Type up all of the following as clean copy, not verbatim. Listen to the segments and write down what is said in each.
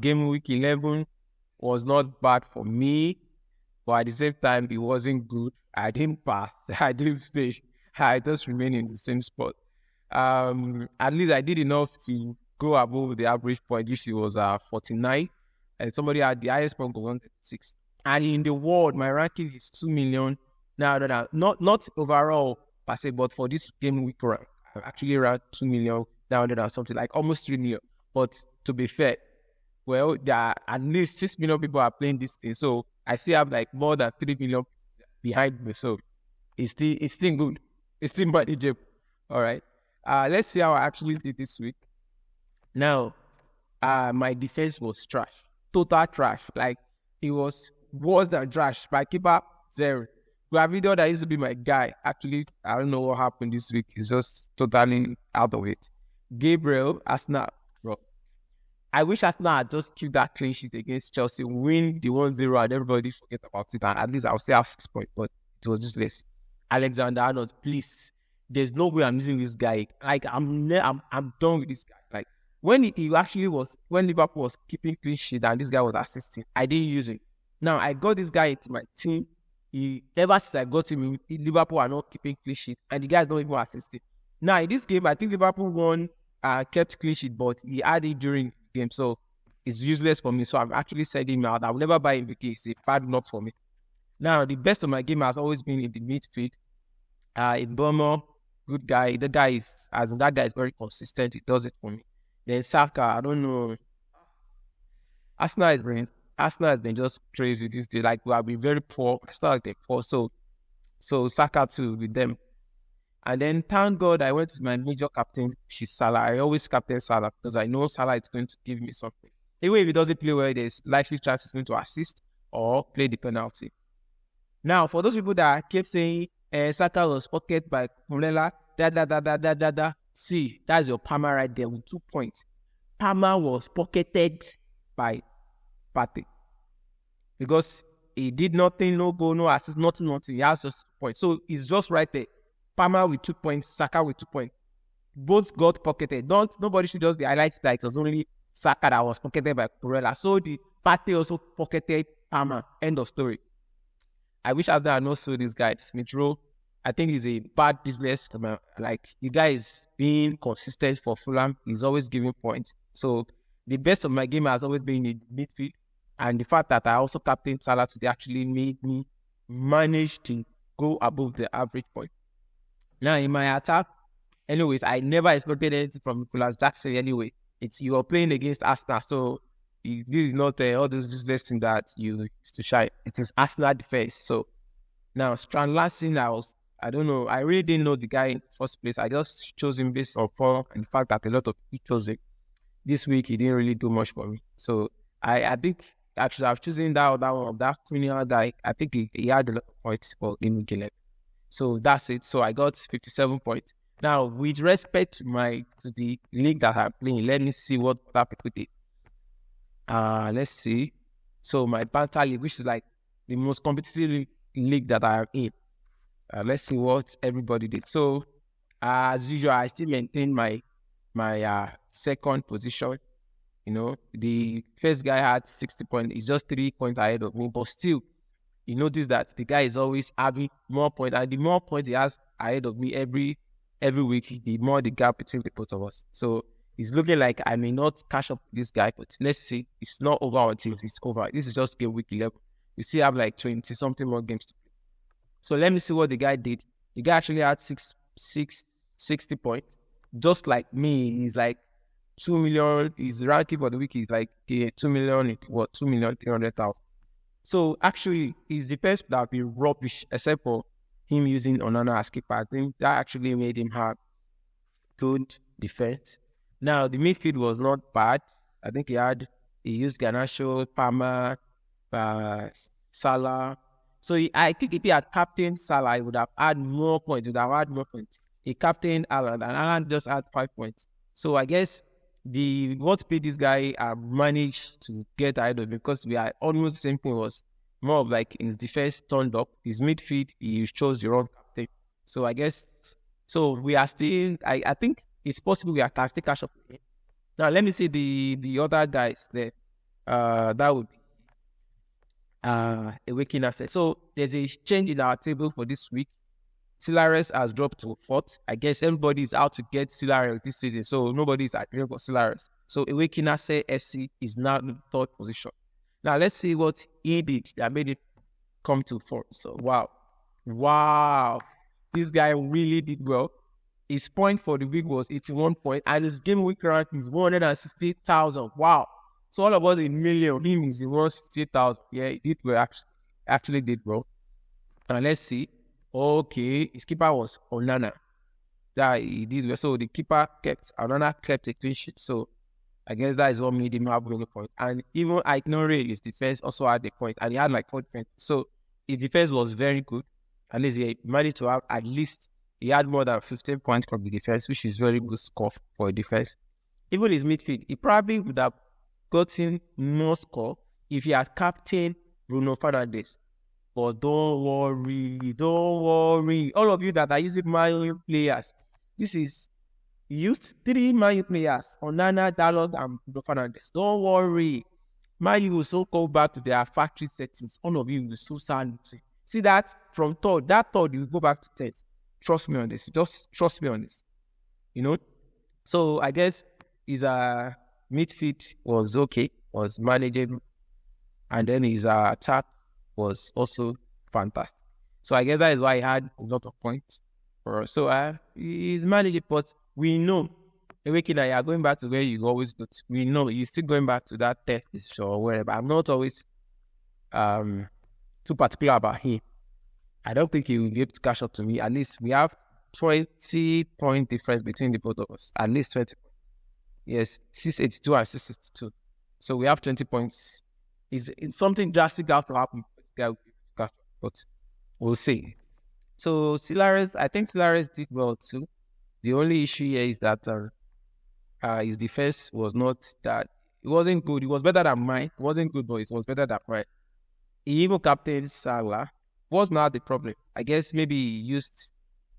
game week 11 was not bad for me, but at the same time, it wasn't good. I didn't pass. I didn't stay. I just remained in the same spot. At least I did enough to go above the average point, which was 49. And somebody had the highest point of 136. And in the world, my ranking is 2 million. Now, not overall per se, but for this game week, I'm actually around 2 million, now something like almost 3 million. But to be fair, well, there are at least 6 million people are playing this thing. So I still have like more than 3 million behind me. So it's still good. It's still manageable. All right. Let's see how I actually did this week. Now, my defense was trash. Total trash. Like, it was worse than trash. My keeper, 0. Gravido, that used to be my guy. Actually, I don't know what happened this week. He's just totally out of it. Gabriel, Arsenal, bro. I wish Arsenal had just kept that clean sheet against Chelsea, win the 1-0, and everybody forget about it. And at least I'll still have 6 points, but it was just less. Alexander-Arnold, please. There's no way I'm using this guy. Like, I'm done with this guy. Like, when Liverpool was keeping clean sheet and this guy was assisting, I didn't use him. Now, I got this guy into my team. Ever since I got him, Liverpool are not keeping clean sheet, and the guy's not even assisting. Now, in this game, I think Liverpool won, kept clean sheet, but he had it during the game, so it's useless for me. So I'm actually sending him out. I will never buy him because it's a bad luck for me. Now, the best of my game has always been in the midfield. In Burma, good guy. That guy is very consistent. He does it for me. Then Saka, I don't know. Arsenal has been just crazy this day. Like, we have been very poor. Arsenal has been poor. So Saka too with them. And then, thank God, I went with my major captain, which is Salah. I always captain Salah because I know Salah is going to give me something. Even if he doesn't play well, there's likely chance he's going to assist or play the penalty. Now, for those people that kept saying Saka was pocketed by Kulela, see, that's your Palmer right there with 2 points. Palmer was pocketed by Partey because he did nothing, no goal, no assist, nothing. He has just 2 points. So it's just right there. Palmer with 2 points, Saka with 2 points. Both got pocketed. Nobody should just be highlighted that it was only Saka that was pocketed by Kurela. So the Partey also pocketed Palmer. End of story. I wish I had not sold this guy, Smith Rowe. I think he's a bad business. Like, the guy is being consistent for Fulham. He's always giving points. So the best of my game has always been in midfield. And the fact that I also captained Salah today actually made me manage to go above the average point. Now, in my attack, anyways, I never expected anything from Nicolas Jackson anyway. You are playing against Arsenal, so this is not all those useless things that you used to shine. It is Arsenal defense. So now, Strand Larsson, I don't know. I really didn't know the guy in the first place. I just chose him based on form and the fact that a lot of people chose him. This week, he didn't really do much for me. So I think actually I've chosen that criminal guy. I think he had a lot of points for Game Week 11. So that's it. So I got 57 points. Now, with respect to the league that I'm playing, let me see what other people did. Let's see. So my Banter League, which is like the most competitive league that I am in. Let's see what everybody did. So, as usual, I still maintain my second position. You know, the first guy had 60 points. He's just 3 points ahead of me. But still, you notice that the guy is always having more points. And the more points he has ahead of me every week, the more the gap between the both of us. So, it's looking like I may not catch up with this guy. But let's see. It's not over until it's over. This is just Game Week 11. We still have like 20-something more games to play. So let me see what the guy did. The guy actually had 60 points. Just like me, he's like 2 million. His ranking for the week is like 2 million, 2,300,000. So actually, his defense would have been rubbish, except for him using Onana as keeper. I think that actually made him have good defense. Now, the midfield was not bad. I think he used Garnacho, Palmer, Salah. So I think if he had captained Salah, he would have had more points. He captained Alan, and Alan just had 5 points. So I guess what made this guy managed to get ahead of him, because we are almost the same thing, was more of like his defense turned up. His midfield, he chose the wrong captain. So I guess, we are still, I think it's possible we can still catch up with him. Now, let me see the other guys there. That would be a waking asset. So there's a change in our table for this week. Silares has dropped to 4th. I guess everybody is out to get Silares this season, so nobody is agreeing for Silares. So Awakening Asset FC is now in 3rd position. Now let's see what he did that made it come to 4th. So wow, this guy really did well. His point for the week was 81 points, and his game week rank is 160,000. Wow. So all of us in million, him is in 160,000. Yeah, he did well. Actually did well. And let's see. Okay, his keeper was Onana. That he did well. So the keeper Onana kept a clean sheet. So I guess that is what made him have a point. And even Ignore his defense also had a point, and he had like 4 points. So his defense was very good. At least he managed to have he had more than 15 points from the defense, which is very good score for a defense. Even his midfield, he probably would have gotten more score if he had captained Bruno Fernandes. But don't worry. All of you that are using Man U players, he used 3 Man U players, Onana, Dalot, and Bruno Fernandes. Don't worry. Man U will so go back to their factory settings. All of you will so start losing. See that from 3rd, that 3rd, you will go back to 10th. Trust me on this. Just trust me on this. So I guess his midfield was okay, was manageable, and then his attack was also fantastic. So I guess that is why he had a lot of points for us. So he's manageable, but we know Awakening, you are going back to where you always go to. We know you're still going back to that 10th position or wherever. I'm not always too particular about him. I don't think he will be able to catch up to me. At least we have 20-point difference between the both of us. At least 20 points. Yes, 682 and 662. So we have 20 points. It's something drastic that will happen. But we'll see. So I think Silares did well too. The only issue here is that his defense was not that. It wasn't good. It was better than mine. It wasn't good, but it was better than mine. He even captained Salah. Was not the problem. I guess maybe he used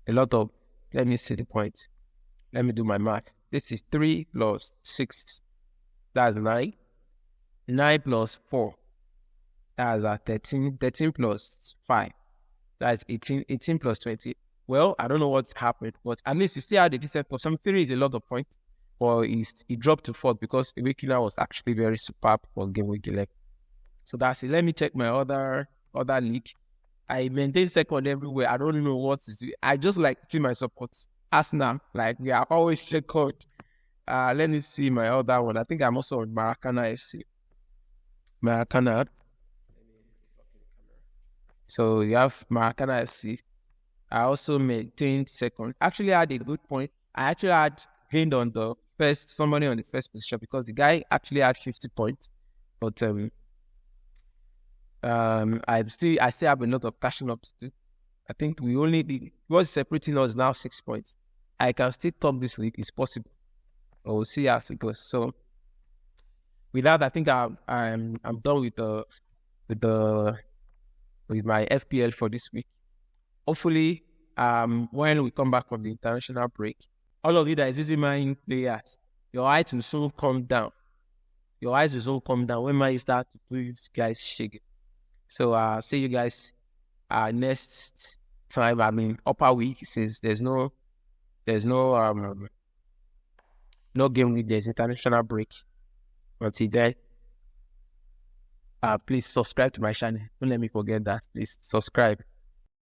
a lot of. Let me see the point. Let me do my math. This is 3 plus 6. That's 9. 9 plus 4. That's 13. 13 plus 5. That's 18. 18 plus 20. Well, I don't know what's happened, but at least he still had a decent point. Some 3 is a lot of points. But he dropped to 4th because Awakening was actually very superb for game week 11. So that's it. Let me check my other league. I maintain 2nd everywhere. I don't know what is it. I just like see my supports. Arsenal, like we are always 2nd. Let me see my other one. I think I'm also on Maracana FC. Maracana. So you have Maracana FC. I also maintained 2nd. Actually, I had a good point. I actually had gained on somebody on the 1st position because the guy actually had 50 points. But I still have a lot of cashing up to do. I think what's separating us now 6 points. I can still top this week. It's possible. But we'll see as it goes. So with that, I think I'm done with my FPL for this week. Hopefully, when we come back from the international break, all of you that is using my players, your eyes will soon come down. Your eyes will soon come down when you start to do these guys shaking. So see you guys next time. I mean upper week, since there's no game week, there's international break. Until then, please subscribe to my channel. Don't let me forget that. Please subscribe.